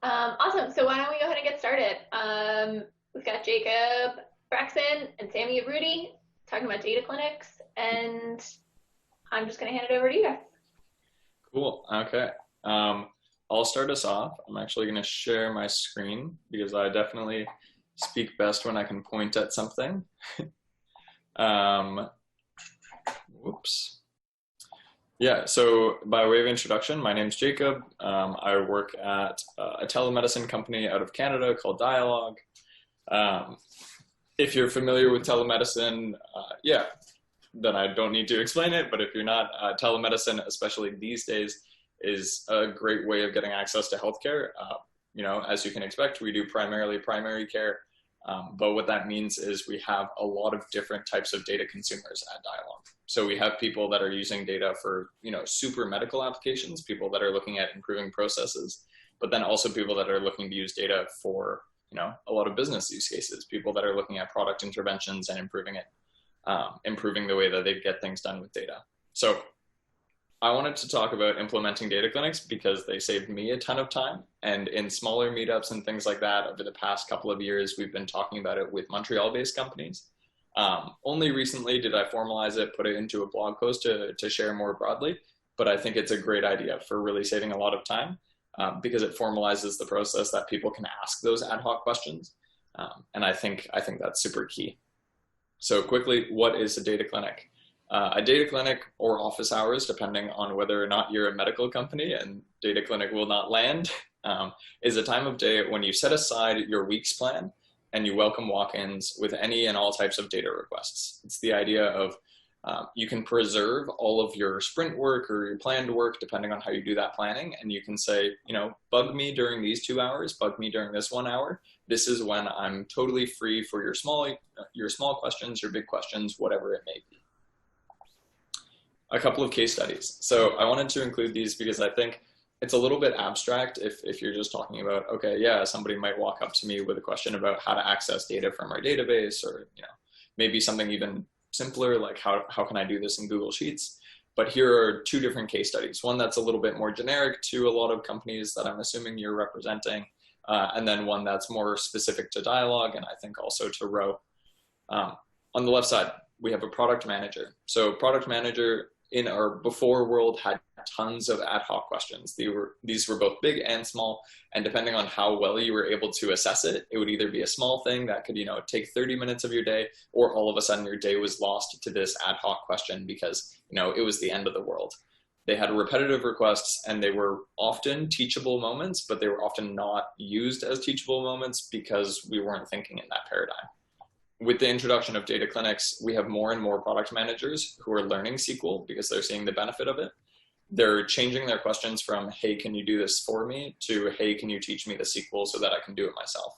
Awesome. So why don't we go ahead and get started? We've got Jacob, Frackson, and Sami Yabroudi talking about data clinics, and I'm just going to hand it over to you guys. Cool. Okay. I'll start us off. I'm actually going to share my screen because I definitely speak best when I can point at something. Whoops. Yeah, so by way of introduction, my name's Jacob. I work at a telemedicine company out of Canada called Dialogue. If you're familiar with telemedicine, yeah, then I don't need to explain it. But if you're not, telemedicine, especially these days, is a great way of getting access to healthcare. As you can expect, we do primarily primary care. But what that means is we have a lot of different types of data consumers at Dialogue. So we have people that are using data for, super medical applications, people that are looking at improving processes, but then also people that are looking to use data for, a lot of business use cases, people that are looking at product interventions and improving it, improving the way that they get things done with data. So I wanted to talk about implementing data clinics because they saved me a ton of time. And in smaller meetups and things like that, over the past couple of years, we've been talking about it with Montreal-based companies. Only recently did I formalize it, put it into a blog post to share more broadly. But I think it's a great idea for really saving a lot of time because it formalizes the process that people can ask those ad hoc questions. And I think that's super key. So quickly, what is a data clinic? A data clinic or office hours, depending on whether or not you're a medical company and data clinic will not land, is a time of day when you set aside your week's plan and you welcome walk-ins with any and all types of data requests. It's the idea of you can preserve all of your sprint work or your planned work, depending on how you do that planning. And you can say, bug me during these 2 hours, bug me during this 1 hour. This is when I'm totally free for your small questions, your big questions, whatever it may be. A couple of case studies. So I wanted to include these because I think it's a little bit abstract if you're just talking about, okay, yeah, somebody might walk up to me with a question about how to access data from our database, or maybe something even simpler like how can I do this in Google Sheets. But here are two different case studies. One that's a little bit more generic to a lot of companies that I'm assuming you're representing, and then one that's more specific to Dialogue and I think also to Row. On the left side, we have a product manager. So product manager in our before world had tons of ad hoc questions. These were both big and small, and depending on how well you were able to assess it, it would either be a small thing that could take 30 minutes of your day, or all of a sudden your day was lost to this ad hoc question because it was the end of the world. They had repetitive requests, and they were often teachable moments, but they were often not used as teachable moments because we weren't thinking in that paradigm. With the introduction of data clinics, we have more and more product managers who are learning SQL because they're seeing the benefit of it. They're changing their questions from, hey, can you do this for me, to, hey, can you teach me the SQL so that I can do it myself?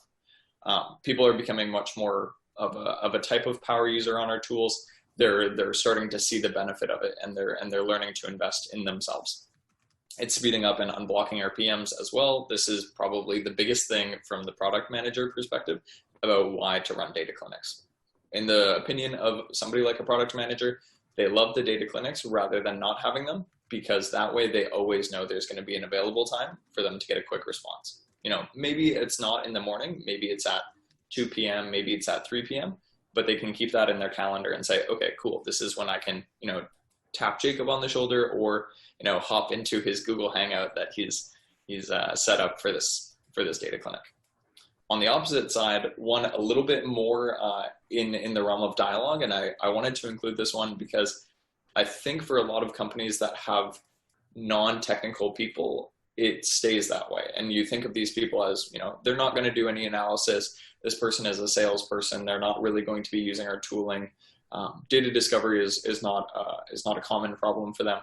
People are becoming much more of a type of power user on our tools. They're starting to see the benefit of it, and they're learning to invest in themselves. It's speeding up and unblocking our PMs as well. This is probably the biggest thing from the product manager perspective about why to run data clinics. In the opinion of somebody like a product manager, they love the data clinics rather than not having them, because that way they always know there's going to be an available time for them to get a quick response. Maybe it's not in the morning, maybe it's at 2 p.m., maybe it's at 3 p.m., but they can keep that in their calendar and say, okay, cool, this is when I can, tap Jacob on the shoulder, or, hop into his Google Hangout that he's set up for this data clinic. On the opposite side, one a little bit more in the realm of Dialogue, and I wanted to include this one because I think for a lot of companies that have non-technical people, it stays that way. And you think of these people as, they're not going to do any analysis. This person is a salesperson. They're not really going to be using our tooling. Data discovery is not a common problem for them.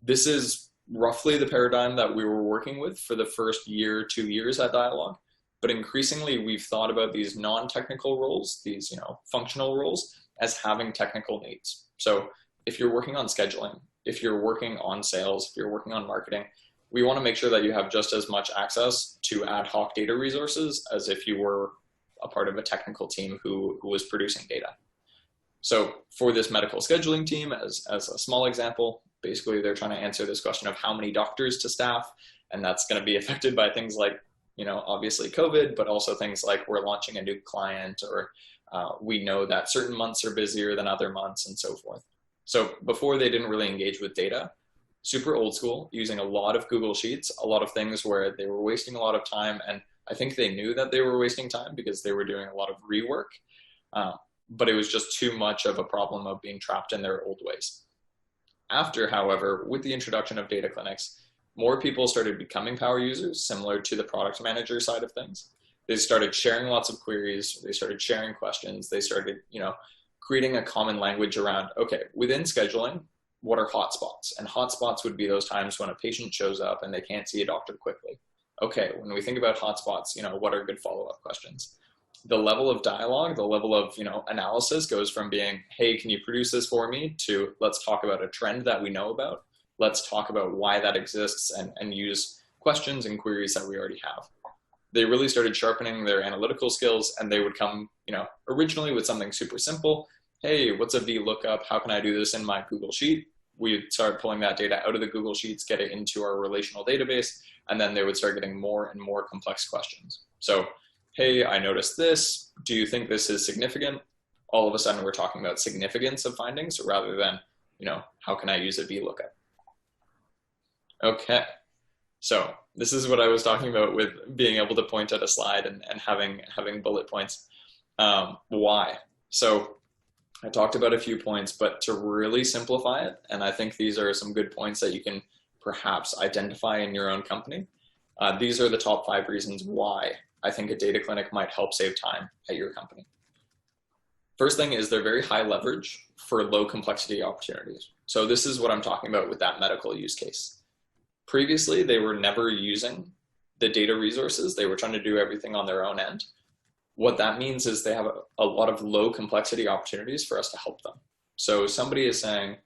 This is roughly the paradigm that we were working with for the first 2 years at Dialogue. But increasingly, we've thought about these non-technical roles, these functional roles, as having technical needs. So if you're working on scheduling, if you're working on sales, if you're working on marketing, we want to make sure that you have just as much access to ad hoc data resources as if you were a part of a technical team who was producing data. So for this medical scheduling team, as a small example, basically they're trying to answer this question of how many doctors to staff, and that's going to be affected by things like obviously COVID, but also things like we're launching a new client, or we know that certain months are busier than other months, and so forth. So before, they didn't really engage with data. Super old school, using a lot of Google Sheets, a lot of things where they were wasting a lot of time. And I think they knew that they were wasting time because they were doing a lot of rework. But it was just too much of a problem of being trapped in their old ways. After, however, with the introduction of data clinics, more people started becoming power users, similar to the product manager side of things. They started sharing lots of queries. They started sharing questions. They started, creating a common language around, okay, within scheduling, what are hotspots? And hotspots would be those times when a patient shows up and they can't see a doctor quickly. Okay, when we think about hotspots, what are good follow-up questions? The level of dialogue, the level of, analysis goes from being, hey, can you produce this for me, to let's talk about a trend that we know about. Let's talk about why that exists, and use questions and queries that we already have. They really started sharpening their analytical skills, and they would come, originally with something super simple. Hey, what's a VLOOKUP? How can I do this in my Google Sheet? We'd start pulling that data out of the Google Sheets, get it into our relational database, and then they would start getting more and more complex questions. So, hey, I noticed this. Do you think this is significant? All of a sudden, we're talking about significance of findings rather than, how can I use a VLOOKUP? Okay, so this is what I was talking about with being able to point at a slide and having bullet points. Why? So I talked about a few points, but to really simplify it, and I think these are some good points that you can perhaps identify in your own company. These are the top 5 reasons why I think a data clinic might help save time at your company. First thing is they're very high leverage for low complexity opportunities. So this is what I'm talking about with that medical use case. Previously, they were never using the data resources. They were trying to do everything on their own end. What that means is they have a lot of low complexity opportunities for us to help them. So somebody is saying,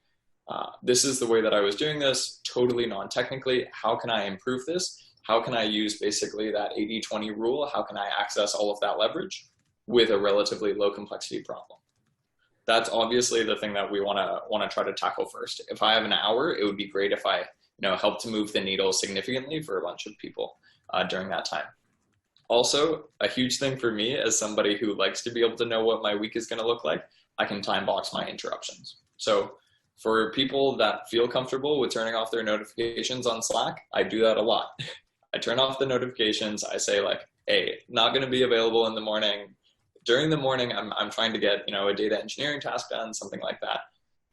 this is the way that I was doing this, totally non-technically. How can I improve this? How can I use basically that 80-20 rule? How can I access all of that leverage with a relatively low complexity problem? That's obviously the thing that we want to try to tackle first. If I have an hour, it would be great if I help to move the needle significantly for a bunch of people during that time. Also, a huge thing for me as somebody who likes to be able to know what my week is going to look like, I can time box my interruptions. So for people that feel comfortable with turning off their notifications on Slack, I do that a lot. I turn off the notifications. I say like, hey, not going to be available in the morning. During the morning, I'm trying to get, a data engineering task done, something like that.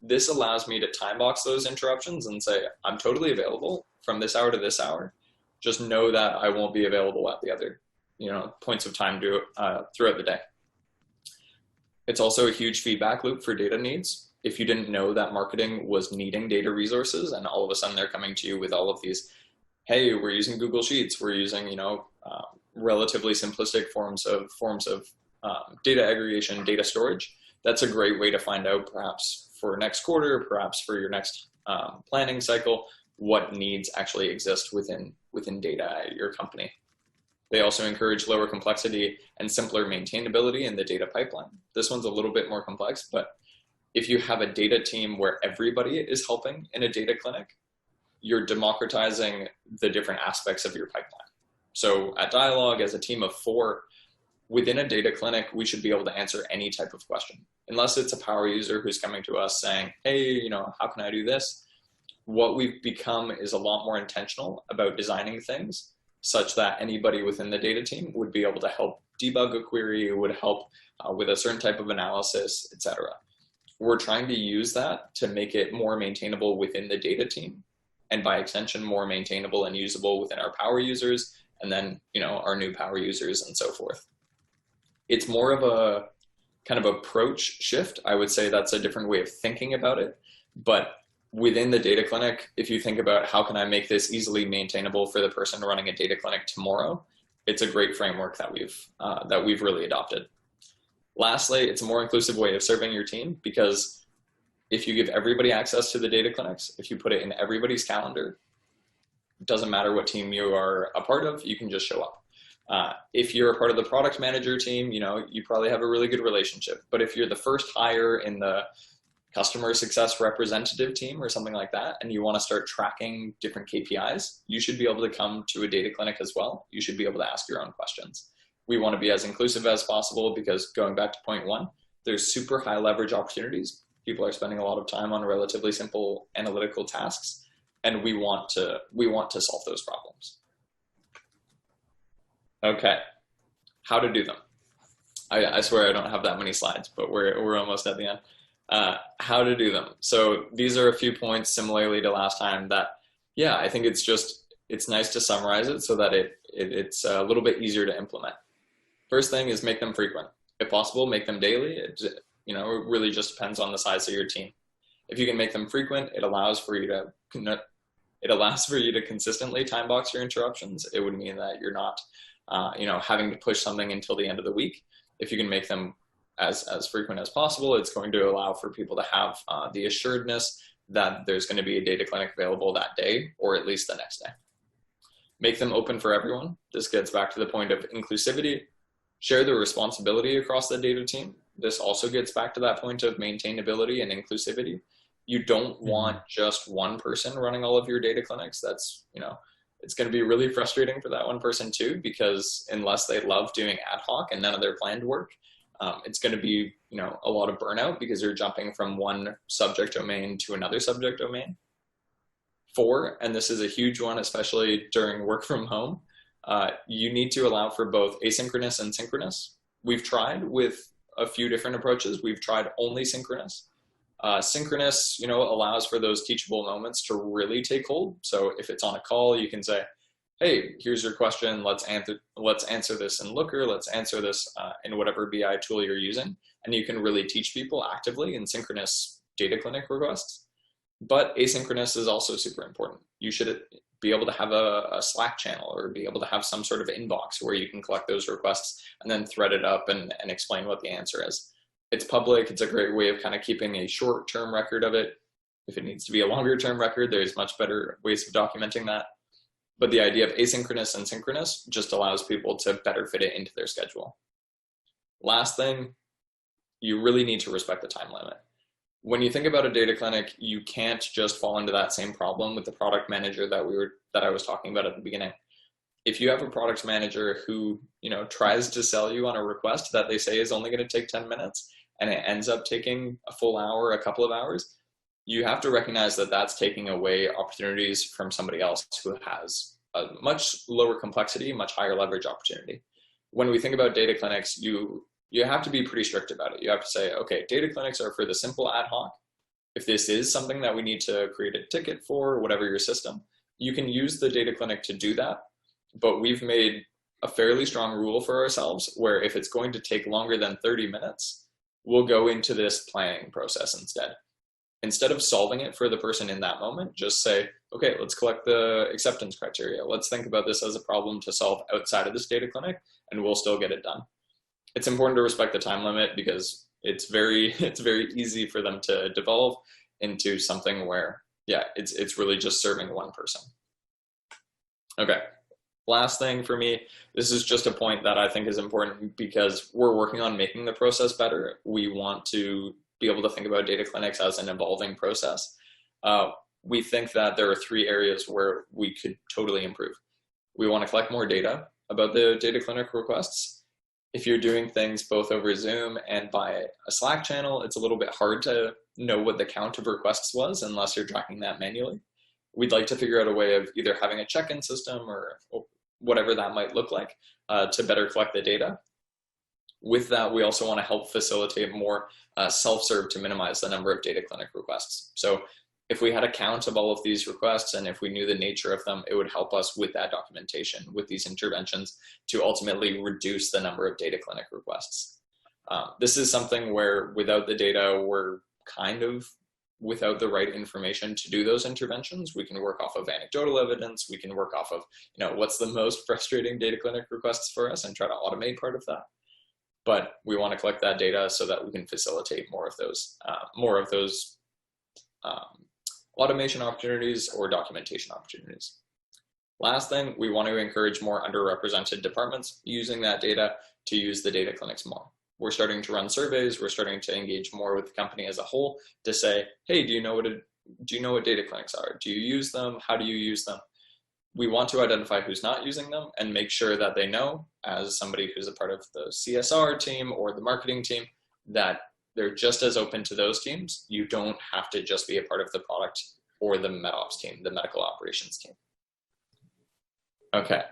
This allows me to time box those interruptions and say, I'm totally available from this hour to this hour. Just know that I won't be available at the other, points of time throughout the day. It's also a huge feedback loop for data needs. If you didn't know that marketing was needing data resources and all of a sudden they're coming to you with all of these, hey, we're using Google Sheets, we're using, relatively simplistic forms of data aggregation, data storage. That's a great way to find out perhaps for next quarter, perhaps for your next planning cycle, what needs actually exist within data at your company. They also encourage lower complexity and simpler maintainability in the data pipeline. This one's a little bit more complex, but if you have a data team where everybody is helping in a data clinic, you're democratizing the different aspects of your pipeline. So at Dialogue, as a team of 4, within a data clinic, we should be able to answer any type of question. Unless it's a power user who's coming to us saying, hey, how can I do this? What we've become is a lot more intentional about designing things such that anybody within the data team would be able to help debug a query, would help with a certain type of analysis, etc. We're trying to use that to make it more maintainable within the data team, and by extension, more maintainable and usable within our power users, and then, our new power users and so forth. It's more of a kind of approach shift. I would say that's a different way of thinking about it. But within the data clinic, if you think about how can I make this easily maintainable for the person running a data clinic tomorrow, it's a great framework that we've really adopted. Lastly, it's a more inclusive way of serving your team, because if you give everybody access to the data clinics, if you put it in everybody's calendar, it doesn't matter what team you are a part of, you can just show up. If you're a part of the product manager team, you probably have a really good relationship. But if you're the first hire in the customer success representative team or something like that, and you want to start tracking different KPIs, you should be able to come to a data clinic as well. You should be able to ask your own questions. We want to be as inclusive as possible because, going back to point one, there's super high leverage opportunities. People are spending a lot of time on relatively simple analytical tasks, and we want to solve those problems. Okay, how to do them. I swear I don't have that many slides, but we're almost at the end. How to do them. So these are a few points similarly to last time that, yeah, I think it's nice to summarize it so that it's a little bit easier to implement. First thing is make them frequent. If possible, make them daily. It really just depends on the size of your team. If you can make them frequent, it allows for you to consistently time box your interruptions. It would mean that you're not, having to push something until the end of the week. If you can make them as frequent as possible, it's going to allow for people to have the assuredness that there's going to be a data clinic available that day, or at least the next day. Make them open for everyone. This gets back to the point of inclusivity. Share the responsibility across the data team. This also gets back to that point of maintainability and inclusivity. You don't want just one person running all of your data clinics. That's, it's going to be really frustrating for that one person too, because unless they love doing ad hoc and none of their planned work, it's going to be, a lot of burnout because you're jumping from one subject domain to another subject domain. 4, and this is a huge one, especially during work from home, you need to allow for both asynchronous and synchronous. We've tried with a few different approaches. We've tried only synchronous. Synchronous, allows for those teachable moments to really take hold. So if it's on a call, you can say, hey, here's your question. Let's answer this in Looker. Let's answer this in whatever BI tool you're using. And you can really teach people actively in synchronous data clinic requests. But asynchronous is also super important. You should be able to have a Slack channel or be able to have some sort of inbox where you can collect those requests and then thread it up and explain what the answer is. It's public. It's a great way of kind of keeping a short-term record of it. If it needs to be a longer-term record, there's much better ways of documenting that. But the idea of asynchronous and synchronous just allows people to better fit it into their schedule. Last thing, you really need to respect the time limit. When you think about a data clinic, you can't just fall into that same problem with the product manager that I was talking about at the beginning. If you have a product manager who, tries to sell you on a request that they say is only going to take 10 minutes and it ends up taking a full hour, a couple of hours, you have to recognize that that's taking away opportunities from somebody else who has a much lower complexity, much higher leverage opportunity. When we think about data clinics, you have to be pretty strict about it. You have to say, okay, data clinics are for the simple ad hoc. If this is something that we need to create a ticket for, whatever your system, you can use the data clinic to do that. But we've made a fairly strong rule for ourselves where if it's going to take longer than 30 minutes, we'll go into this planning process instead. Instead of solving it for the person in that moment, just say, okay, let's collect the acceptance criteria. Let's think about this as a problem to solve outside of this data clinic, and we'll still get it done. It's important to respect the time limit because it's very easy for them to devolve into something where, it's really just serving one person. Okay. Last thing for me, this is just a point that I think is important because we're working on making the process better. We want to be able to think about data clinics as an evolving process. We think that there are 3 areas where we could totally improve. We want to collect more data about the data clinic requests. If you're doing things both over Zoom and by a Slack channel, it's a little bit hard to know what the count of requests was unless you're tracking that manually. We'd like to figure out a way of either having a check-in system or whatever that might look like to better collect the data. With that, we also want to help facilitate more self-serve to minimize the number of data clinic requests. So if we had a count of all of these requests and if we knew the nature of them, it would help us with that documentation, with these interventions to ultimately reduce the number of data clinic requests. This is something where without the data, we're kind of without the right information to do those interventions. We can work off of anecdotal evidence. We can work off of, what's the most frustrating data clinic requests for us and try to automate part of that. But we want to collect that data so that we can facilitate more of those automation opportunities or documentation opportunities. Last thing, we want to encourage more underrepresented departments using that data to use the data clinics more. we're starting to run surveys, we're starting to engage more with the company as a whole to say, hey, do you know what data clinics are? Do you use them? How do you use them? We want to identify who's not using them and make sure that they know, as somebody who's a part of the CSR team or the marketing team, that they're just as open to those teams. You don't have to just be a part of the product or the MedOps team, the medical operations team. Okay,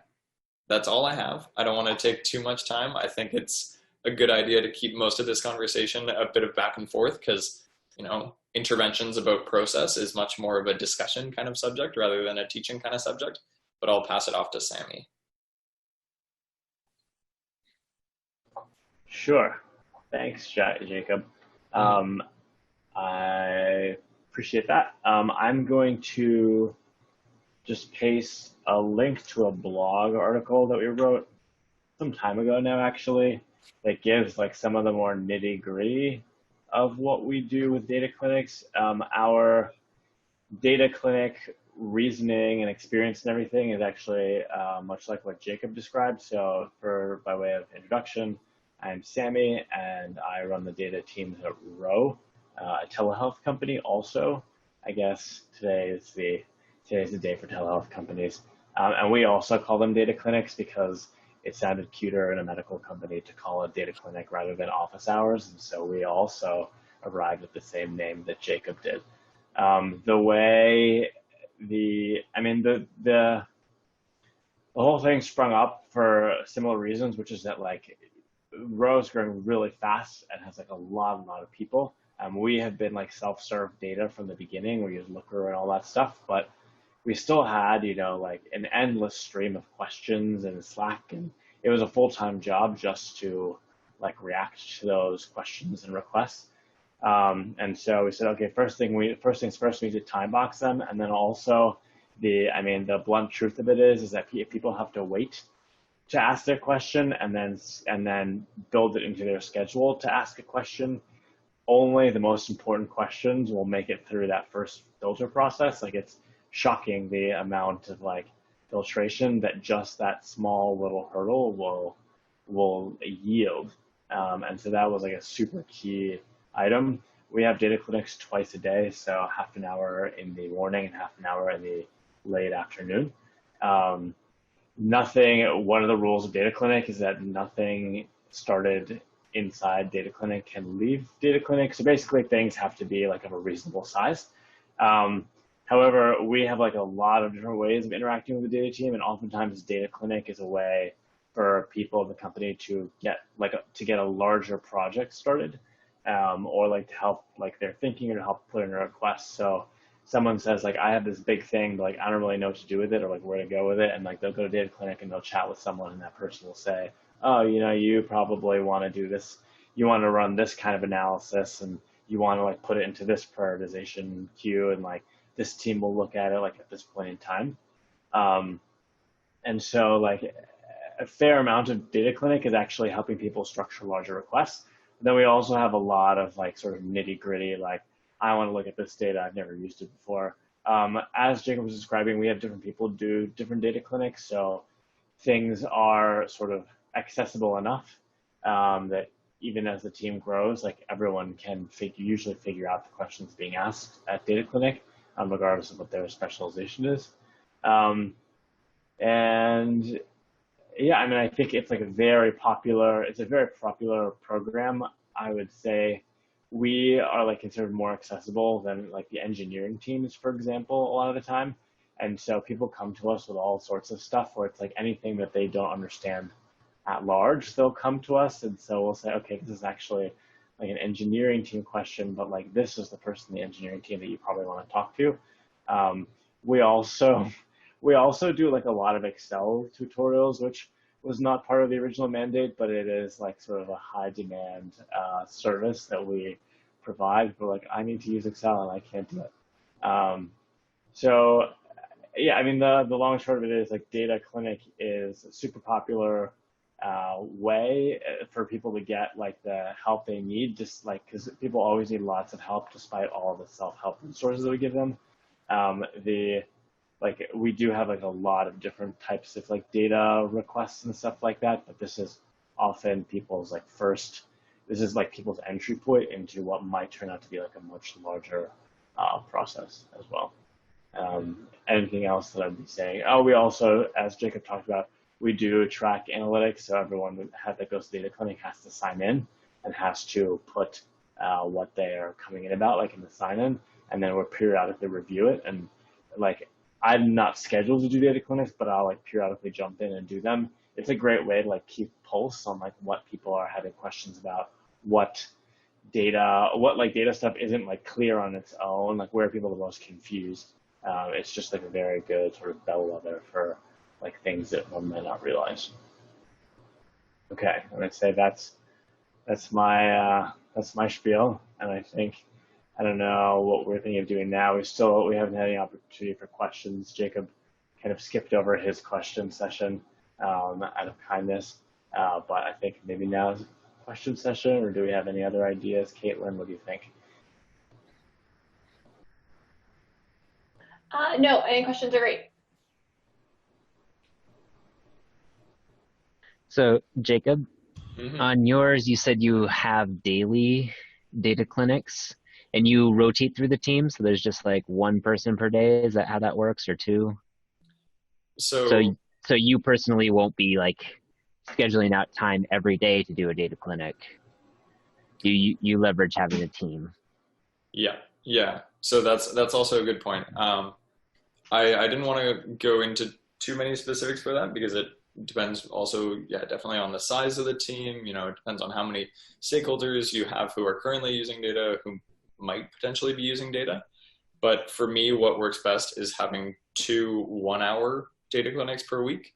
that's all I have. I don't want to take too much time. I think it's a good idea to keep most of this conversation a bit of back and forth because, interventions about process is much more of a discussion kind of subject rather than a teaching kind of subject, but I'll pass it off to Sami. Sure. Thanks, Jacob. I appreciate that. I'm going to just paste a link to a blog article that we wrote some time ago now, actually, that gives like some of the more nitty-gritty of what we do with data clinics. Our data clinic reasoning and experience and everything is actually much like what Jacob described. So by way of introduction, I'm Sami, and I run the data teams at Row, a telehealth company also. I guess today's the day for telehealth companies. And we also call them data clinics because it sounded cuter in a medical company to call it data clinic rather than office hours. And so we also arrived at the same name that Jacob did. The whole thing sprung up for similar reasons, which is that like Row is growing really fast and has like a lot of people. We have been like self-serve data from the beginning. We use Looker and all that stuff, but we still had, like an endless stream of questions in Slack, and it was a full-time job just to like react to those questions and requests. And so we said, okay, first things first, we need to time box them, and then also the blunt truth of it is that if people have to wait to ask their question and then build it into their schedule to ask a question, only the most important questions will make it through that first filter process. Like, it's shocking the amount of like filtration that just that small little hurdle will yield. And so that was like a super key item. We have data clinics twice a day, so half an hour in the morning and half an hour in the late afternoon. One of the rules of data clinic is that nothing started inside data clinic can leave data clinic. So basically things have to be like of a reasonable size. However, we have like a lot of different ways of interacting with the data team, and oftentimes data clinic is a way for people in the company to get a larger project started, or like to help like their thinking or to help put in a request. So someone says like, I have this big thing, but like I don't really know what to do with it or like where to go with it, and like they'll go to data clinic and they'll chat with someone, and that person will say, oh, you probably want to do this, you want to run this kind of analysis, and you want to like put it into this prioritization queue, and like this team will look at it like at this point in time. And so like a fair amount of data clinic is actually helping people structure larger requests. But then we also have a lot of like sort of nitty gritty, like I want to look at this data, I've never used it before. As Jacob was describing, we have different people do different data clinics. So things are sort of accessible enough that even as the team grows, like everyone can usually figure out the questions being asked at data clinic, regardless of what their specialization is. And yeah, I think it's like a very popular program. I would say we are like considered more accessible than like the engineering teams, for example, a lot of the time. And so people come to us with all sorts of stuff where it's like anything that they don't understand at large, they'll come to us. And so we'll say, okay, this is actually like an engineering team question, but like this is the person in the engineering team that you probably want to talk to. We also do like a lot of Excel tutorials, which was not part of the original mandate, but it is like sort of a high demand service that we provide. But like, I need to use Excel and I can't do it. So yeah, the long and short of it is like data clinic is a super popular way for people to get like the help they need, just like because people always need lots of help despite all the self-help resources that we give them. We do have like a lot of different types of like data requests and stuff like that, but this is often people's like first this is like people's entry point into what might turn out to be like a much larger process as well. Anything else that I'd be saying? Oh, we also, as Jacob talked about, we do track analytics. So everyone that goes to Data Clinic has to sign in and has to put what they are coming in about, like in the sign in, and then we'll periodically review it. And like, I'm not scheduled to do Data Clinics, but I'll like periodically jump in and do them. It's a great way to like keep pulse on like what people are having questions about, what like data stuff isn't like clear on its own, like where people are the most confused. It's just like a very good sort of bellwether for like things that one might not realize. Okay, I'm gonna say that's my spiel, and I don't know what we're thinking of doing now. We haven't had any opportunity for questions. Jacob kind of skipped over his question session out of kindness, but I think maybe now is a question session, or do we have any other ideas? Caitlin, what do you think? No, I think questions are great. So Jacob, on yours, you said you have daily data clinics and you rotate through the team. So there's just like one person per day. Is that how that works, or two? So you personally won't be like scheduling out time every day to do a data clinic. You leverage having a team. Yeah. So that's also a good point. I didn't want to go into too many specifics for that because it depends also, definitely on the size of the team. It depends on how many stakeholders you have who are currently using data, who might potentially be using data. But for me, what works best is having 2 1-hour data clinics per week.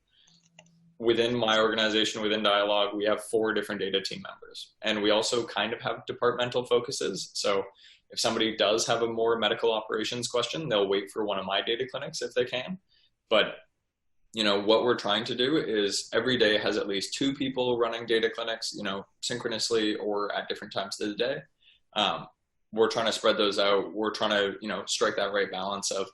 Within my organization, within Dialogue, we have 4 different data team members. And we also kind of have departmental focuses. So if somebody does have a more medical operations question, they'll wait for one of my data clinics if they can. But what we're trying to do is every day has at least 2 people running data clinics, synchronously or at different times of the day. We're trying to spread those out. We're trying to, strike that right balance of,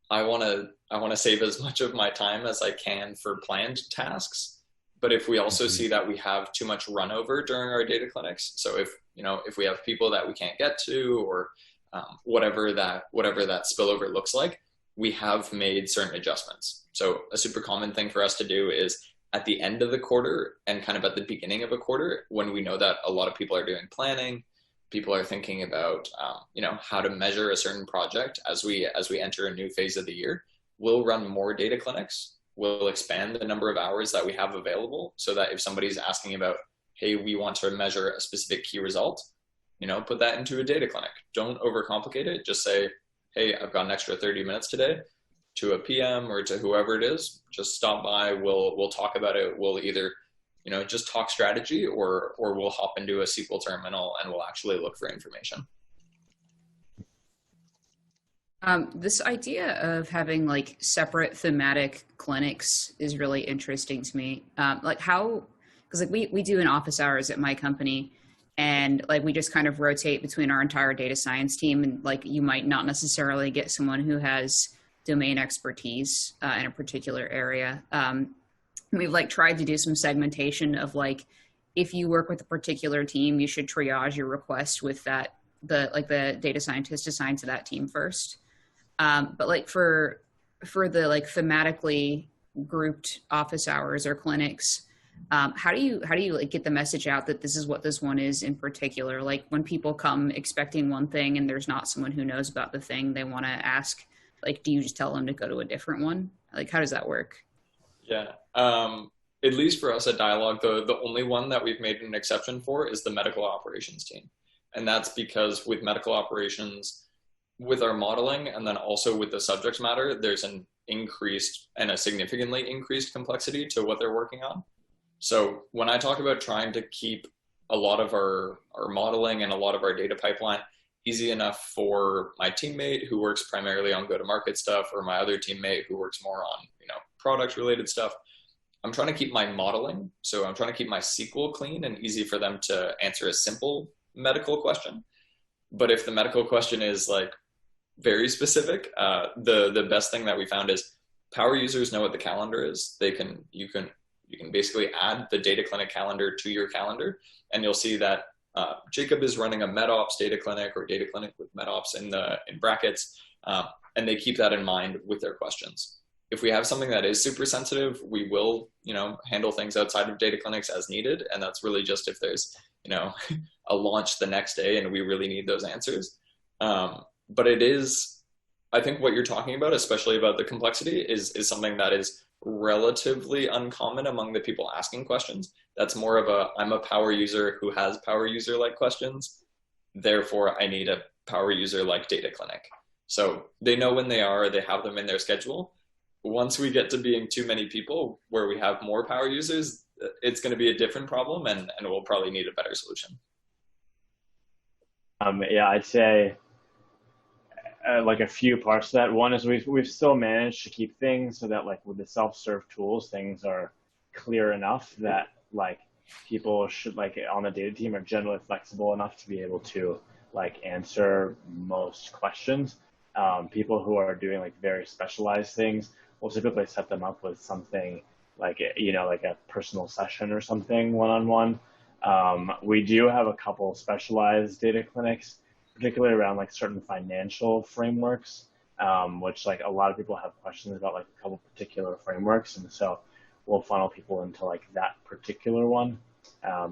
I want to save as much of my time as I can for planned tasks. But if we also see that we have too much run over during our data clinics, so if we have people that we can't get to, or whatever that spillover looks like, we have made certain adjustments. So a super common thing for us to do is at the end of the quarter and kind of at the beginning of a quarter, when we know that a lot of people are doing planning, people are thinking about, how to measure a certain project as we enter a new phase of the year, we'll run more data clinics. We'll expand the number of hours that we have available so that if somebody's asking about, hey, we want to measure a specific key result, put that into a data clinic. Don't overcomplicate it. Just say, hey, I've got an extra 30 minutes today, to a PM or to whoever it is. Just stop by. We'll talk about it. We'll either just talk strategy, or we'll hop into a SQL terminal and we'll actually look for information. This idea of having like separate thematic clinics is really interesting to me. Because like we do in office hours at my company, and like we just kind of rotate between our entire data science team, and like you might not necessarily get someone who has domain expertise in a particular area. We've like tried to do some segmentation of like, if you work with a particular team, you should triage your request with the data scientist assigned to that team first. But like for the like thematically grouped office hours or clinics, how do you like get the message out that this is what this one is in particular? Like when people come expecting one thing and there's not someone who knows about the thing they want to ask, like, do you just tell them to go to a different one? Like, how does that work? Yeah. At least for us at Dialogue, the only one that we've made an exception for is the medical operations team. And that's because with medical operations, with our modeling, and then also with the subject matter, there's an increased and a significantly increased complexity to what they're working on. So when I talk about trying to keep a lot of our modeling and a lot of our data pipeline easy enough for my teammate who works primarily on go-to-market stuff, or my other teammate who works more on product-related stuff, I'm trying to keep my modeling. So I'm trying to keep my SQL clean and easy for them to answer a simple medical question. But if the medical question is like very specific, the best thing that we found is power users know what the calendar is. You can basically add the data clinic calendar to your calendar, and you'll see that Jacob is running a MedOps data clinic or data clinic with MedOps in brackets, and they keep that in mind with their questions. If we have something that is super sensitive, we will, handle things outside of data clinics as needed. And that's really just if there's, a launch the next day and we really need those answers. But it is, I think what you're talking about, especially about the complexity, is something that is relatively uncommon among the people asking questions. That's more of I'm a power user who has power user like questions. Therefore, I need a power user like data clinic. So they know when they have them in their schedule. Once we get to being too many people where we have more power users, it's going to be a different problem, and we'll probably need a better solution. Yeah, I'd say like a few parts to that. One is we've still managed to keep things so that like with the self-serve tools, things are clear enough that like people should like on the data team are generally flexible enough to be able to like answer most questions. People who are doing like very specialized things, we'll typically set them up with something like, like a personal session or something one-on-one. We do have a couple specialized data clinics, particularly around like certain financial frameworks, which like a lot of people have questions about like a couple particular frameworks. And so we'll funnel people into like that particular one. The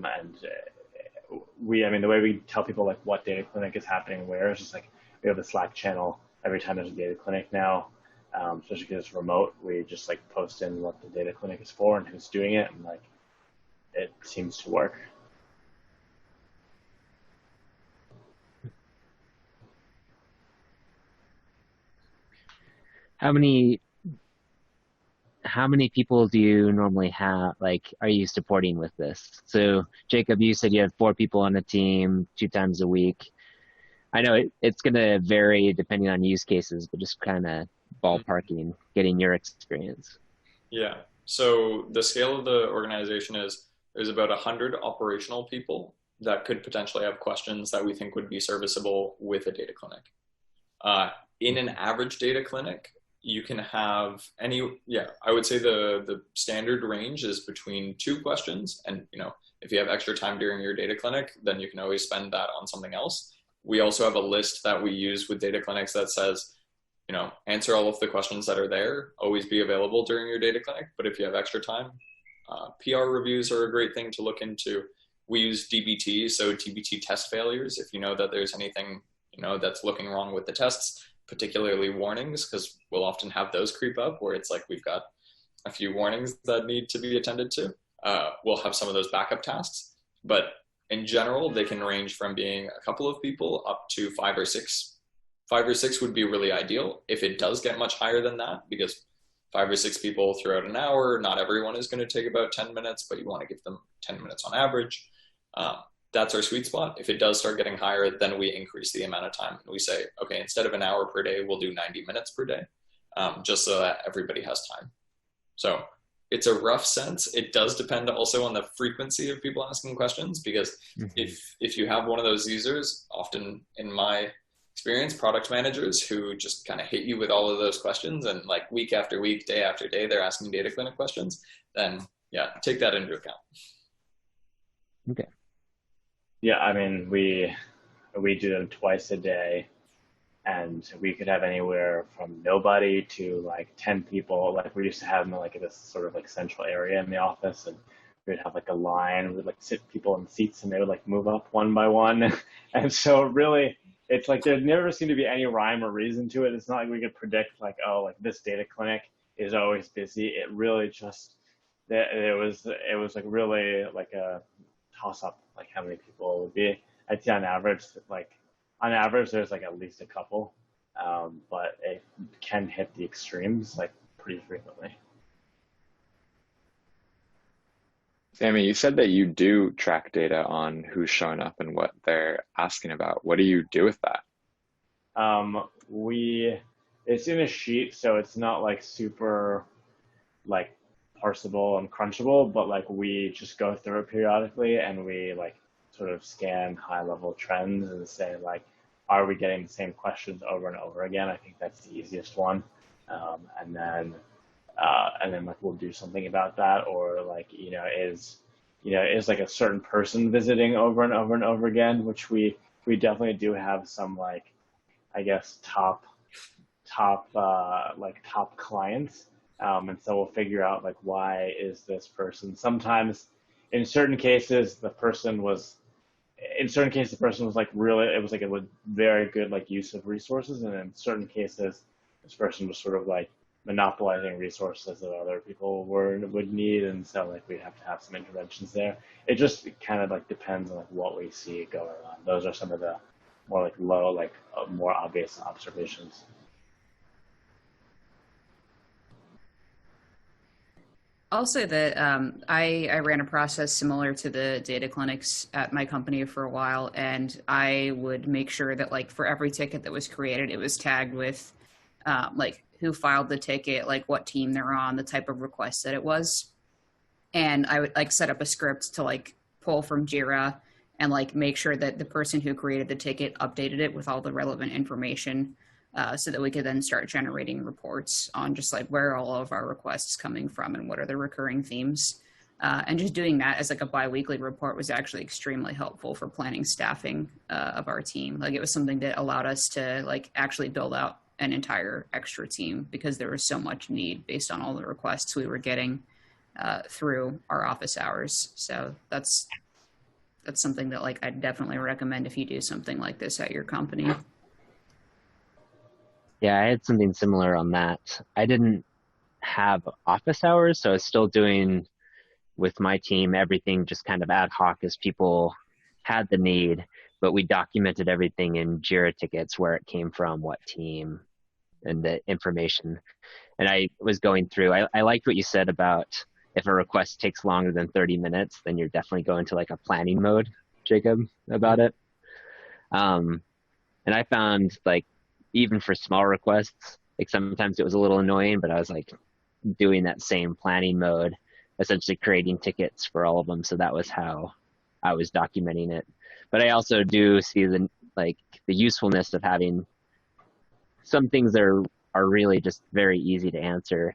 way we tell people like what data clinic is happening where is just like we have a Slack channel every time there's a data clinic now. Especially because it's remote, we just like post in what the data clinic is for and who's doing it, and like it seems to work. How many people do you normally have? Like, are you supporting with this? So Jacob, you said you have 4 people on a team 2 times a week. I know it's going to vary depending on use cases, but just kind of ballparking, getting your experience. Yeah. So the scale of the organization is there's about 100 operational people that could potentially have questions that we think would be serviceable with a data clinic. In an average data clinic, you can have I would say the standard range is between 2 questions. And, if you have extra time during your data clinic, then you can always spend that on something else. We also have a list that we use with data clinics that says, answer all of the questions that are there, always be available during your data clinic. But if you have extra time, PR reviews are a great thing to look into. We use DBT, so DBT test failures. If you know that there's anything, that's looking wrong with the tests, particularly warnings, because we'll often have those creep up where it's like we've got a few warnings that need to be attended to. We'll have some of those backup tasks. But in general, they can range from being a couple of people up to 5 or 6. 5 or 6 would be really ideal. If it does get much higher than that, because 5 or 6 people throughout an hour, not everyone is going to take about 10 minutes, but you want to give them 10 minutes on average. That's our sweet spot. If it does start getting higher, then we increase the amount of time. We say, okay, instead of an hour per day, we'll do 90 minutes per day, just so that everybody has time. So it's a rough sense. It does depend also on the frequency of people asking questions, because if you have one of those users, often in my experience, product managers who just kind of hit you with all of those questions, and like week after week, day after day, they're asking data clinic questions, then take that into account. Okay. Yeah, I mean, we do them twice a day, and we could have anywhere from nobody to like 10 people. Like we used to have them like in this sort of like central area in the office, and we'd have like a line, we'd like sit people in seats and they would like move up one by one. And so really, it's like there never seemed to be any rhyme or reason to it. It's not like we could predict like, oh, like this data clinic is always busy. It really just, it was like really like a toss up, like how many people would be. I'd say on average there's like at least a couple, but it can hit the extremes like pretty frequently. Sami, you said that you do track data on who's showing up and what they're asking about. What do you do with that? It's in a sheet, so it's not like super like parsable and crunchable, but like we just go through it periodically and we like sort of scan high level trends and say like, are we getting the same questions over and over again? I think that's the easiest one. And then like we'll do something about that, or like, is is like a certain person visiting over and over and over again, which we definitely do have some like, I guess, top clients. And so we'll figure out like, why is this person? Sometimes in certain cases, the person was like really, it was like a very good like use of resources. And in certain cases, this person was sort of like monopolizing resources that other people would need. And so like, we'd have to have some interventions there. It just kind of like depends on like what we see going on. Those are some of the more like more obvious observations. I'll say that I ran a process similar to the data clinics at my company for a while, and I would make sure that like for every ticket that was created, it was tagged with like who filed the ticket, like what team they're on, the type of request that it was. And I would like set up a script to like pull from Jira and like make sure that the person who created the ticket updated it with all the relevant information. So that we could then start generating reports on just like where are all of our requests coming from and what are the recurring themes. And just doing that as like a biweekly report was actually extremely helpful for planning staffing of our team. Like it was something that allowed us to like actually build out an entire extra team because there was so much need based on all the requests we were getting through our office hours. So that's something that like I definitely recommend if you do something like this at your company. Yeah, I had something similar on that. I didn't have office hours, so I was still doing with my team everything just kind of ad hoc as people had the need, but we documented everything in Jira tickets, where it came from, what team, and the information. And I was going through, I liked what you said about if a request takes longer than 30 minutes, then you're definitely going to like a planning mode, Jacob, about it. And I found like, even for small requests, like sometimes it was a little annoying, but I was like doing that same planning mode, essentially creating tickets for all of them. So that was how I was documenting it. But I also do see the usefulness of having some things that are really just very easy to answer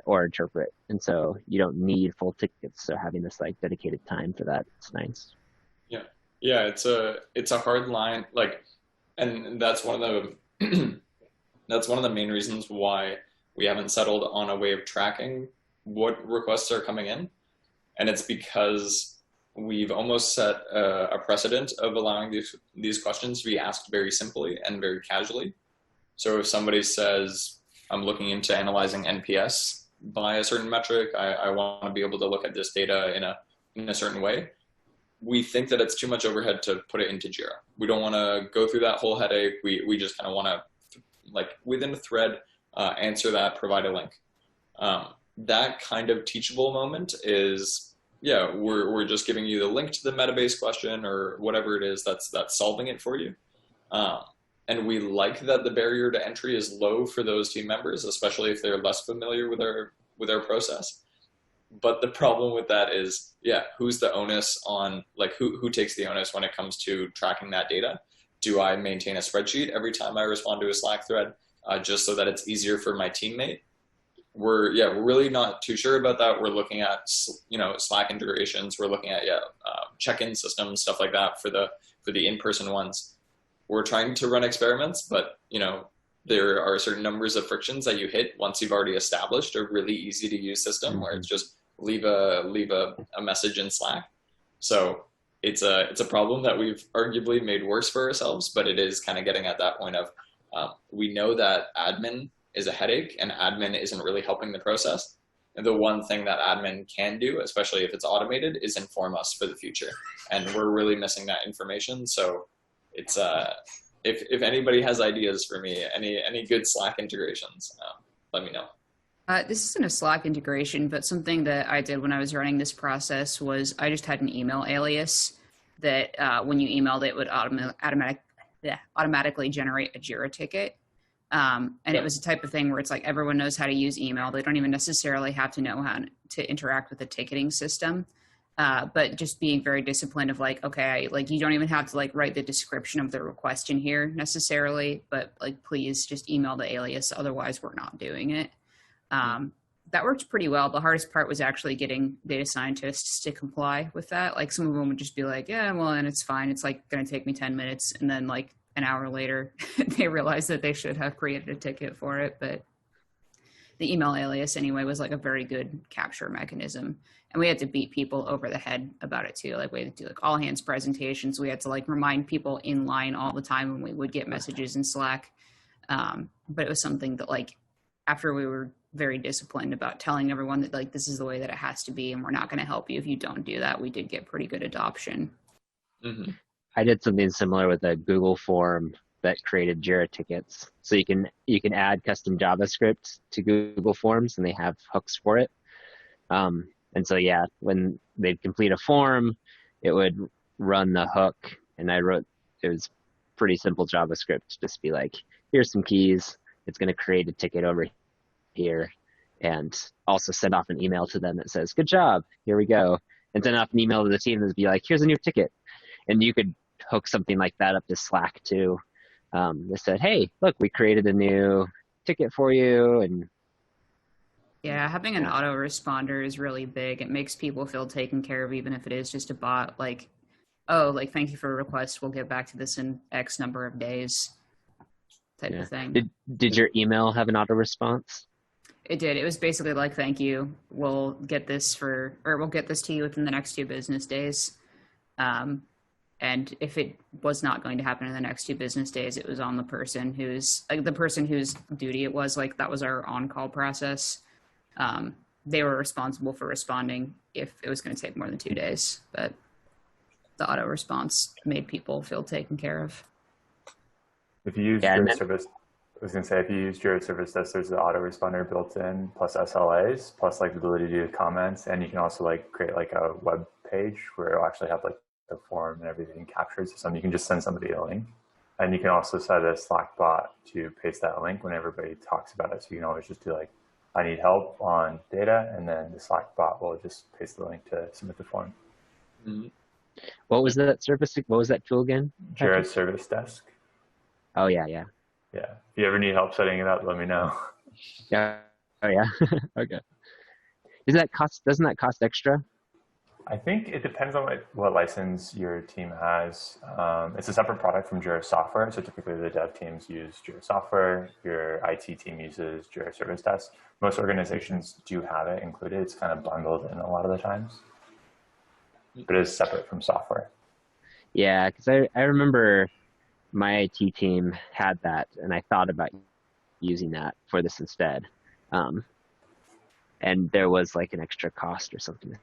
or interpret. And so you don't need full tickets. So having this like dedicated time for that, it's nice. Yeah. Yeah. It's a hard line. Like, and that's one of the main reasons why we haven't settled on a way of tracking what requests are coming in. And it's because we've almost set a precedent of allowing these questions to be asked very simply and very casually. So if somebody says, I'm looking into analyzing NPS by a certain metric, I want to be able to look at this data in a certain way, we think that it's too much overhead to put it into Jira. We don't want to go through that whole headache. We just kind of want to, like within a thread, answer that, provide a link. That kind of teachable moment is, yeah, we're just giving you the link to the Metabase question or whatever it is that's solving it for you. And we like that the barrier to entry is low for those team members, especially if they're less familiar with our process. But the problem with that is, yeah, who's the onus on, like, who takes the onus when it comes to tracking that data? Do I maintain a spreadsheet every time I respond to a Slack thread, just so that it's easier for my teammate? We're really not too sure about that. We're looking at, Slack integrations. We're looking at, check-in systems, stuff like that for the in-person ones. We're trying to run experiments, but, there are certain numbers of frictions that you hit once you've already established a really easy to use system where it's just leave a message in Slack. So it's a problem that we've arguably made worse for ourselves, but it is kind of getting at that point of we know that admin is a headache and admin isn't really helping the process. And the one thing that admin can do, especially if it's automated, is inform us for the future. And we're really missing that information. So it's if anybody has ideas for me, any good Slack integrations, let me know. This isn't a Slack integration, but something that I did when I was running this process was I just had an email alias that when you emailed it would automatically generate a Jira ticket. It was the type of thing where it's like everyone knows how to use email. They don't even necessarily have to know how to interact with the ticketing system. But just being very disciplined of like, okay, like you don't even have to like write the description of the request in here necessarily, but like, please just email the alias. Otherwise we're not doing it. that worked pretty well. The hardest part was actually getting data scientists to comply with that. Like some of them would just be like, yeah, well, and it's fine. It's like going to take me 10 minutes. And then like an hour later, they realized that they should have created a ticket for it. But the email alias anyway was like a very good capture mechanism. And we had to beat people over the head about it too. Like we had to do like all hands presentations. We had to like remind people in line all the time when we would get messages in Slack. But it was something that like after we were very disciplined about telling everyone that like this is the way that it has to be and we're not going to help you if you don't do that, we did get pretty good adoption. Mm-hmm. I did something similar with a Google form that created Jira tickets. So you can add custom JavaScript to Google Forms and they have hooks for it. And so yeah, when they'd complete a form, it would run the hook, and it was pretty simple JavaScript, just be like, here's some keys, it's going to create a ticket over here, and also send off an email to them that says, good job, here we go, and send off an email to the team and be like, here's a new ticket. And you could hook something like that up to Slack too. They said, hey, look, we created a new ticket for you. And yeah, having an autoresponder is really big. It makes people feel taken care of, even if it is just a bot. Like, oh, like, thank you for a request. We'll get back to this in X number of days type of thing. Did your email have an auto response? It did. It was basically like, thank you. We'll get this to you within the next 2 business days. And if it was not going to happen in the next 2 business days, it was on the person whose duty it was. Like that was our on-call process. They were responsible for responding if it was going to take more than 2 days. But the auto response made people feel taken care of. If you use Jira Service, I was going to say, if you use Jira Service Desk, there's the autoresponder built in, plus SLAs, plus like the ability to do comments, and you can also like create like a web page where it'll actually have like the form and everything captured. So you can just send somebody a link, and you can also set a Slack bot to paste that link when everybody talks about it. So you can always just do like, I need help on data, and then the Slack bot will just paste the link to submit the form. Mm-hmm. What was that service? What was that tool again? Jira Service Desk. Oh yeah. Yeah. If you ever need help setting it up, let me know. Yeah. Oh yeah. Okay. Doesn't that cost extra? I think it depends on what license your team has. It's a separate product from Jira Software. So typically the dev teams use Jira Software. Your IT team uses Jira Service Desk. Most organizations do have it included. It's kind of bundled in a lot of the times, but it is separate from software. Yeah, because I remember my IT team had that, and I thought about using that for this instead. And there was like an extra cost or something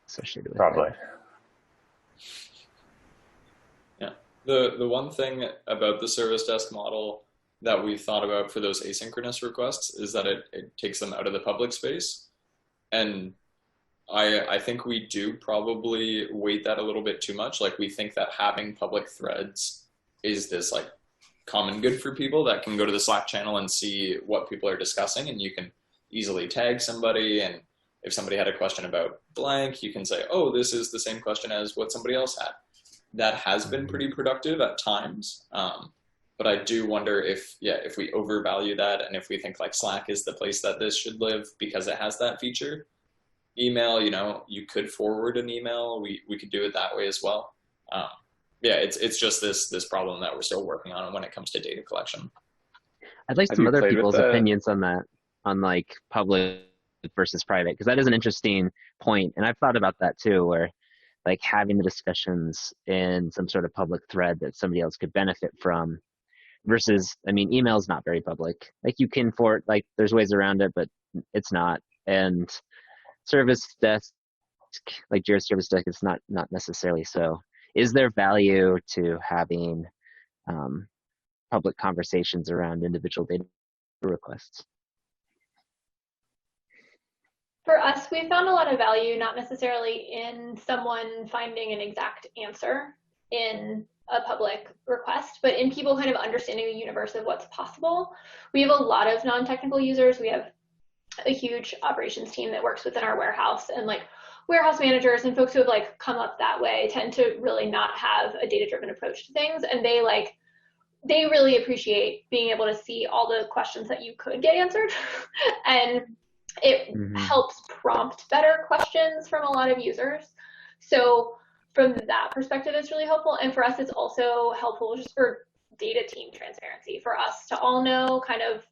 associated with Probably. it. Yeah. The one thing about the service desk model that we thought about for those asynchronous requests is that it takes them out of the public space. And I think we do probably weight that a little bit too much. Like we think that having public threads is this like common good for people that can go to the Slack channel and see what people are discussing, and you can easily tag somebody, and if somebody had a question about blank, you can say, oh, this is the same question as what somebody else had. That has been pretty productive at times. But I do wonder if we overvalue that, and if we think like Slack is the place that this should live because it has that feature. Email, you could forward an email. We could do it that way as well. It's just this problem that we're still working on when it comes to data collection. I'd like some other people's opinions on that, on like public versus private, because that is an interesting point, and I've thought about that too, where like having the discussions in some sort of public thread that somebody else could benefit from versus, I mean, email is not very public. Like you can like there's ways around it, but it's not. And service desk, like Jira Service Desk, is not necessarily so. Is there value to having public conversations around individual data requests? For us, we found a lot of value, not necessarily in someone finding an exact answer in a public request, but in people kind of understanding the universe of what's possible. We have a lot of non-technical users. We have a huge operations team that works within our warehouse, and like warehouse managers and folks who have like come up that way tend to really not have a data-driven approach to things, and they really appreciate being able to see all the questions that you could get answered and it helps prompt better questions from a lot of users. So from that perspective, it's really helpful. And for us, it's also helpful just for data team transparency, for us to all know kind of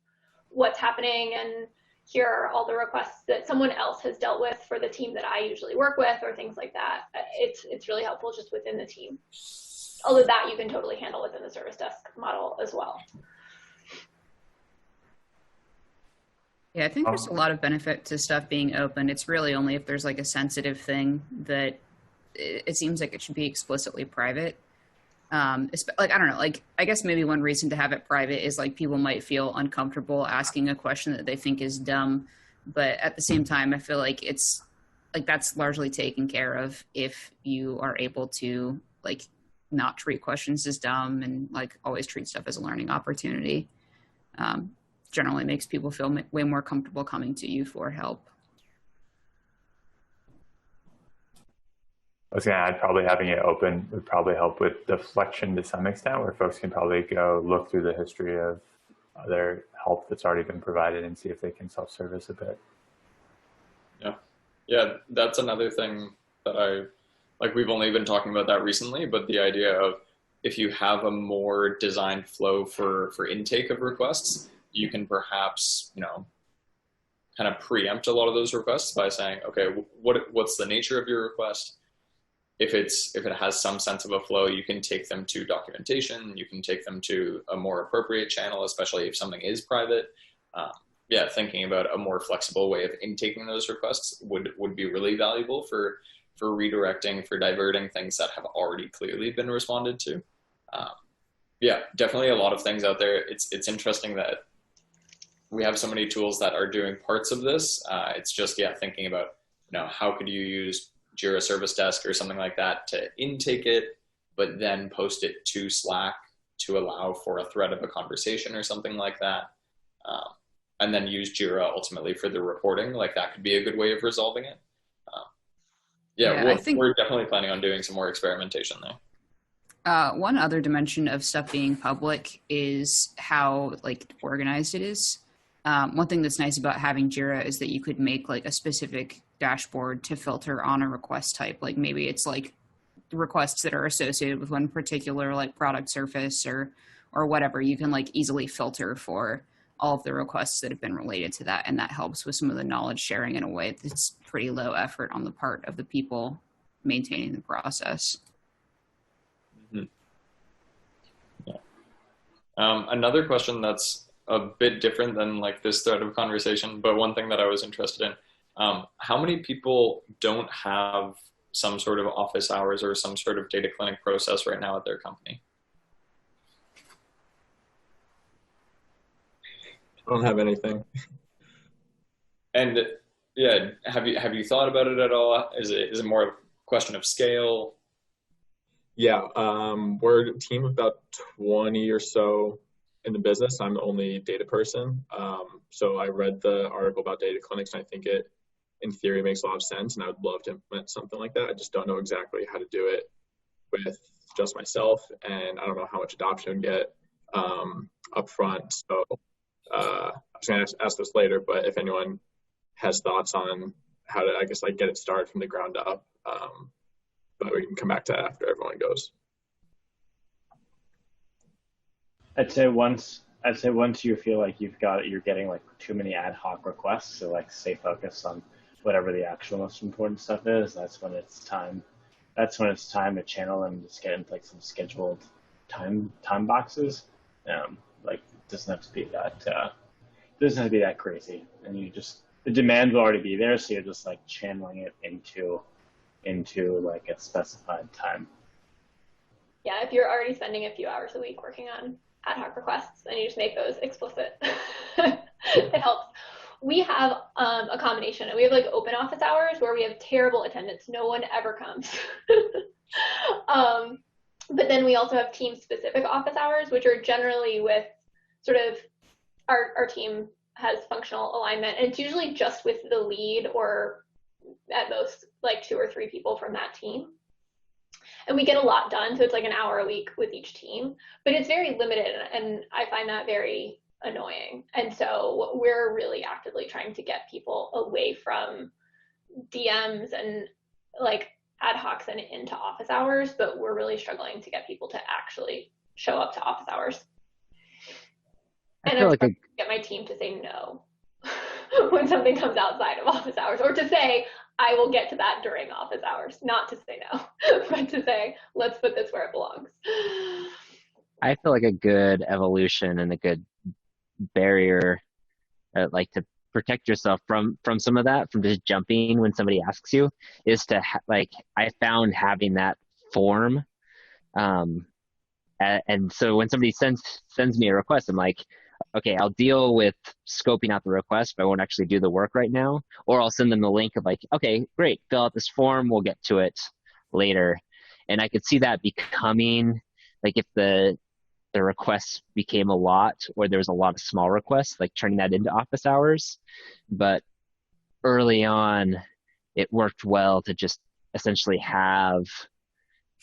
what's happening, and here are all the requests that someone else has dealt with for the team that I usually work with, or things like that. It's really helpful just within the team. Although that you can totally handle within the service desk model as well. Yeah, I think there's a lot of benefit to stuff being open. It's really only if there's like a sensitive thing that it seems like it should be explicitly private. Like, I don't know, like, I guess maybe one reason to have it private is like people might feel uncomfortable asking a question that they think is dumb. But at the same time, I feel like it's like that's largely taken care of if you are able to like not treat questions as dumb and like always treat stuff as a learning opportunity. Generally makes people feel way more comfortable coming to you for help. I was going to add, probably having it open would probably help with deflection to some extent, where folks can probably go look through the history of other help that's already been provided and see if they can self-service a bit. Yeah, that's another thing that we've only been talking about that recently, but the idea of if you have a more designed flow for intake of requests, you can perhaps, kind of preempt a lot of those requests by saying, okay, what's the nature of your request? If it has some sense of a flow, you can take them to documentation. You can take them to a more appropriate channel, especially if something is private. Thinking about a more flexible way of intaking those requests would be really valuable for redirecting, for diverting things that have already clearly been responded to. Definitely a lot of things out there. It's interesting that we have so many tools that are doing parts of this. It's just, thinking about, how could you use Jira Service Desk or something like that to intake it, but then post it to Slack to allow for a thread of a conversation or something like that. And then use Jira ultimately for the reporting. Like that could be a good way of resolving it. We're definitely planning on doing some more experimentation there. One other dimension of stuff being public is how like organized it is. One thing that's nice about having Jira is that you could make like a specific dashboard to filter on a request type. Like maybe it's like requests that are associated with one particular like product surface or whatever. You can like easily filter for all of the requests that have been related to that. And that helps with some of the knowledge sharing in a way that's pretty low effort on the part of the people maintaining the process. Mm-hmm. Another question that's a bit different than like this thread of conversation, but one thing that I was interested in, how many people don't have some sort of office hours or some sort of data clinic process right now at their company? I don't have anything. And have you thought about it at all? Is it more a question of scale? Yeah, we're a team of about 20 or so in the business. I'm the only data person. So I read the article about data clinics, and I think it, in theory, makes a lot of sense, and I would love to implement something like that. I just don't know exactly how to do it with just myself, and I don't know how much adoption would get up front. So I was going to ask this later, but if anyone has thoughts on how to, I guess, like get it started from the ground up, but we can come back to that after everyone goes. I'd say once you feel like you're getting like too many ad hoc requests, so like stay focused on whatever the actual most important stuff is. That's when it's time to channel and just get into like some scheduled time boxes. Like it doesn't have to be that crazy, and the demand will already be there, so you're just like channeling it into like a specified time. Yeah, if you're already spending a few hours a week working on ad hoc requests, and you just make those explicit, it helps. We have a combination. We have like open office hours where we have terrible attendance. No one ever comes. But then we also have team-specific office hours, which are generally with sort of our team has functional alignment, and it's usually just with the lead or at most like 2 or 3 people from that team. And we get a lot done, so it's like an hour a week with each team, but it's very limited, and I find that very annoying. And so we're really actively trying to get people away from DMs and like ad hocs and into office hours, but we're really struggling to get people to actually show up to office hours. And I'm trying to get my team to say no when something comes outside of office hours, or to say, I will get to that during office hours, not to say no, but to say, let's put this where it belongs. I feel like a good evolution and a good barrier, like to protect yourself from some of that, from just jumping when somebody asks you, is to like, I found having that form. And so when somebody sends me a request, I'm like, okay, I'll deal with scoping out the request, but I won't actually do the work right now. Or I'll send them the link of like, okay, great, fill out this form, we'll get to it later. And I could see that becoming, like if the requests became a lot, or there was a lot of small requests, like turning that into office hours. But early on, it worked well to just essentially have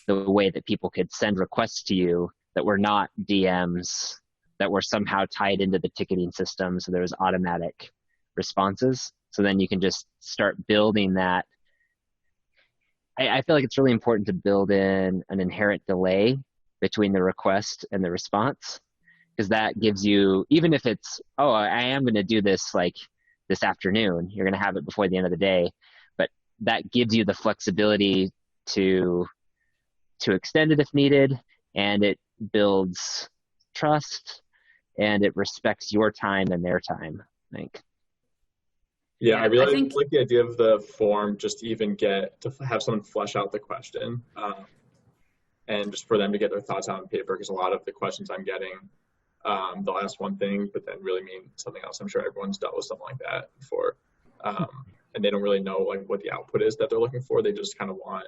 the way that people could send requests to you that were not DMs, that were somehow tied into the ticketing system, so there was automatic responses. So then you can just start building that. I feel like it's really important to build in an inherent delay between the request and the response, because that gives you, even if it's, oh, I am going to do this like this afternoon, you're going to have it before the end of the day, but that gives you the flexibility to extend it if needed, and it builds trust, and it respects your time and their time, I think. Yeah, I really like the idea of the form, just to even get to have someone flesh out the question, and just for them to get their thoughts out on paper, because a lot of the questions I'm getting, they'll ask one thing, but then really mean something else. I'm sure everyone's dealt with something like that before. And they don't really know like what the output is that they're looking for. They just kind of want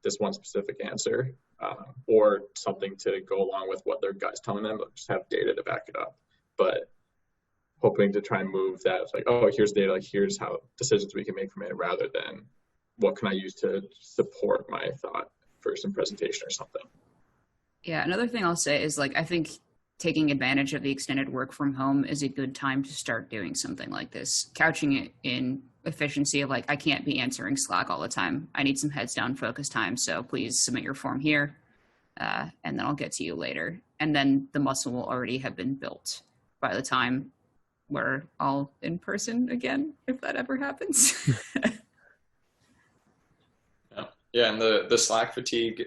this one specific answer, or something to go along with what their gut's telling them, but just have data to back it up. But hoping to try and move that, it's like, oh, here's data, like here's how decisions we can make from it, rather than what can I use to support my thought for some presentation or something. Yeah, another thing I'll say is like, I think taking advantage of the extended work from home is a good time to start doing something like this, couching it in efficiency of like, I can't be answering Slack all the time. I need some heads down focus time. So please submit your form here, and then I'll get to you later. And then the muscle will already have been built by the time we're all in person again, if that ever happens. Yeah, and the Slack fatigue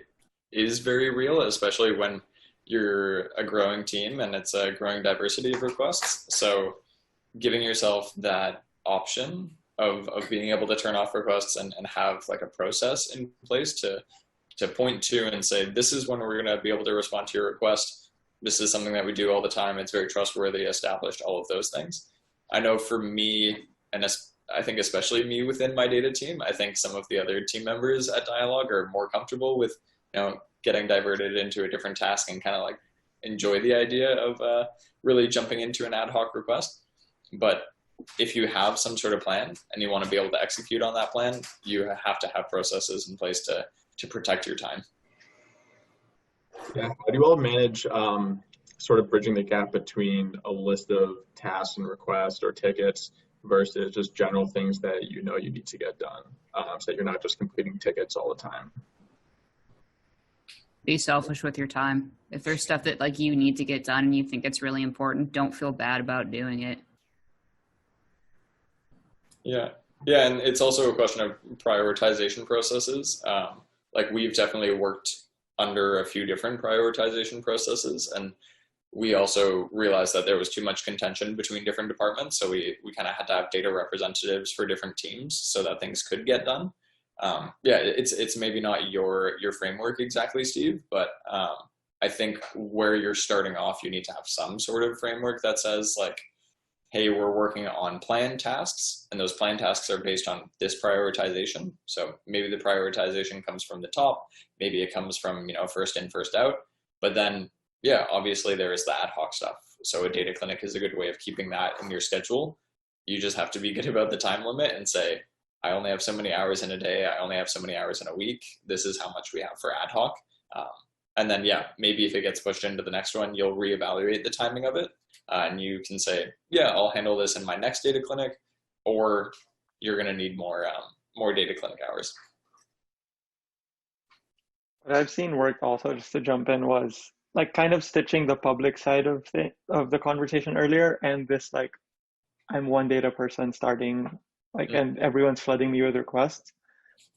is very real, especially when you're a growing team and it's a growing diversity of requests. So giving yourself that option of being able to turn off requests and have like a process in place to point to and say, this is when we're going to be able to respond to your request. This is something that we do all the time. It's very trustworthy, established, all of those things. I know for me, and I think especially me within my data team, I think some of the other team members at Dialogue are more comfortable with, getting diverted into a different task and kind of like enjoy the idea of really jumping into an ad hoc request. But if you have some sort of plan and you want to be able to execute on that plan, you have to have processes in place to protect your time. Yeah, how do you all manage sort of bridging the gap between a list of tasks and requests or tickets versus just general things that you need to get done, so that you're not just completing tickets all the time? Be selfish with your time. If there's stuff that like you need to get done and you think it's really important, don't feel bad about doing it. Yeah, and it's also a question of prioritization processes. Like we've definitely worked under a few different prioritization processes, and we also realized that there was too much contention between different departments. So we kind of had to have data representatives for different teams so that things could get done. It's maybe not your framework exactly, Steve, but I think where you're starting off, you need to have some sort of framework that says like, hey, we're working on planned tasks, and those planned tasks are based on this prioritization. So maybe the prioritization comes from the top, maybe it comes from, first in, first out, but then, obviously there is the ad hoc stuff. So a data clinic is a good way of keeping that in your schedule. You just have to be good about the time limit and say, I only have so many hours in a day, I only have so many hours in a week, this is how much we have for ad hoc. And then, yeah, maybe if it gets pushed into the next one, you'll reevaluate the timing of it. And you can say, yeah, I'll handle this in my next data clinic, or you're going to need more data clinic hours. What I've seen work also, just to jump in, was like kind of stitching the public side of the conversation earlier, and this like, I'm one data person starting, like, and everyone's flooding me with requests.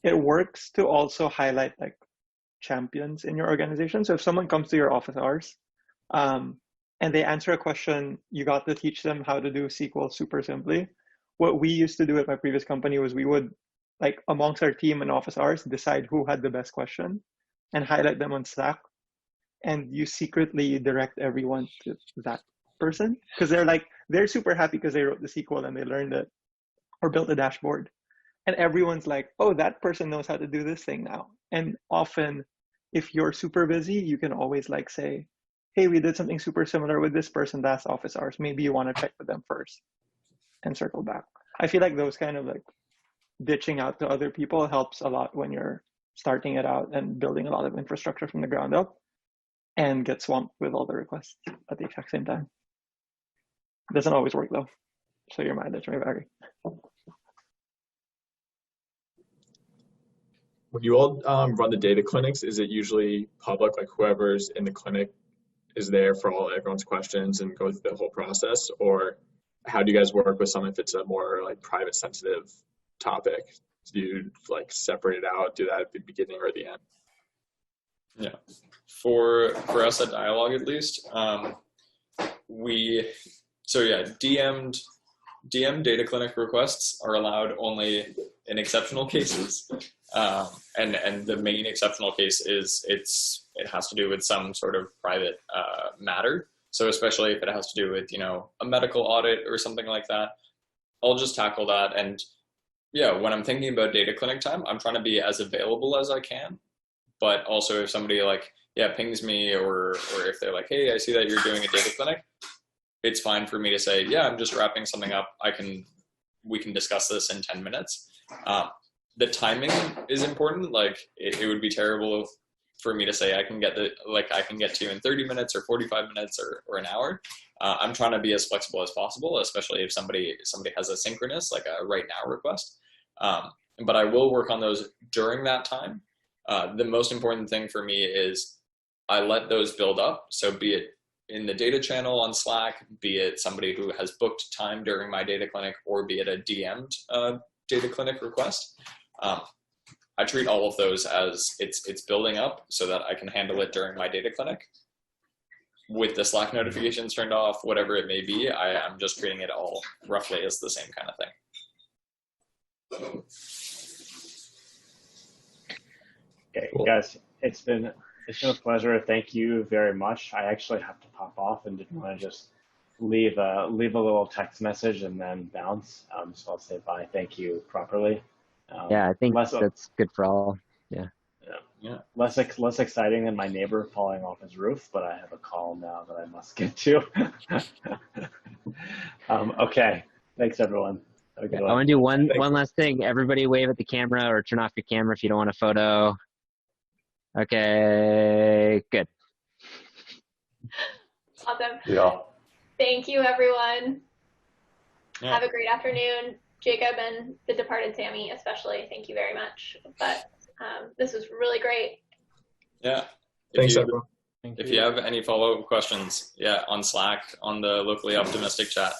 It works to also highlight like champions in your organization. So if someone comes to your office hours, and they answer a question, you got to teach them how to do SQL super simply. What we used to do at my previous company was we would, like, amongst our team in office hours, decide who had the best question and highlight them on Slack. And you secretly direct everyone to that person, because they're super happy because they wrote the SQL and they learned it or built a dashboard. And everyone's like, oh, that person knows how to do this thing now. And often, if you're super busy, you can always like say, hey, we did something super similar with this person last office hours. Maybe you want to check with them first and circle back. I feel like those kind of like ditching out to other people helps a lot when you're starting it out and building a lot of infrastructure from the ground up and get swamped with all the requests at the exact same time. It doesn't always work though. So your mileage may vary. When you all run the data clinics, is it usually public, like whoever's in the clinic is there for everyone's questions and go through the whole process? Or how do you guys work with some if it's a more like private sensitive topic? Do you like separate it out, do that at the beginning or the end? Yeah, for us at Dialogue at least, DM data clinic requests are allowed only in exceptional cases. And the main exceptional case is it has to do with some sort of private matter. So especially if it has to do with, a medical audit or something like that, I'll just tackle that. And yeah, when I'm thinking about data clinic time, I'm trying to be as available as I can. But also if somebody pings me or if they're like, hey, I see that you're doing a data clinic, it's fine for me to say, yeah, I'm just wrapping something up. We can discuss this in 10 minutes. The timing is important. Like it would be terrible for me to say I can get to you in 30 minutes or 45 minutes or an hour. I'm trying to be as flexible as possible, especially if somebody has a synchronous, like a right now request. But I will work on those during that time. The most important thing for me is I let those build up. So be it in the data channel on Slack, be it somebody who has booked time during my data clinic, or be it a DM'd data clinic request. I treat all of those as it's building up so that I can handle it during my data clinic. With the Slack notifications turned off, whatever it may be, I'm just treating it all roughly as the same kind of thing. Okay, guys, it's been a pleasure. Thank you very much. I actually have to pop off and didn't want to just leave a little text message and then bounce. So I'll say bye. Thank you properly. Yeah, I think that's good for all. Yeah. Less exciting than my neighbor falling off his roof, but I have a call now that I must get to. Okay. Thanks, everyone. I want to do one last thing. Everybody wave at the camera or turn off your camera if you don't want a photo. Okay, good. Awesome. Yeah. Thank you, everyone. Yeah. Have a great afternoon. Jacob and the departed Sami especially, thank you very much. But this was really great. Yeah. Thanks, everyone. If you have any follow-up questions, on Slack, on the Locally Optimistic chat.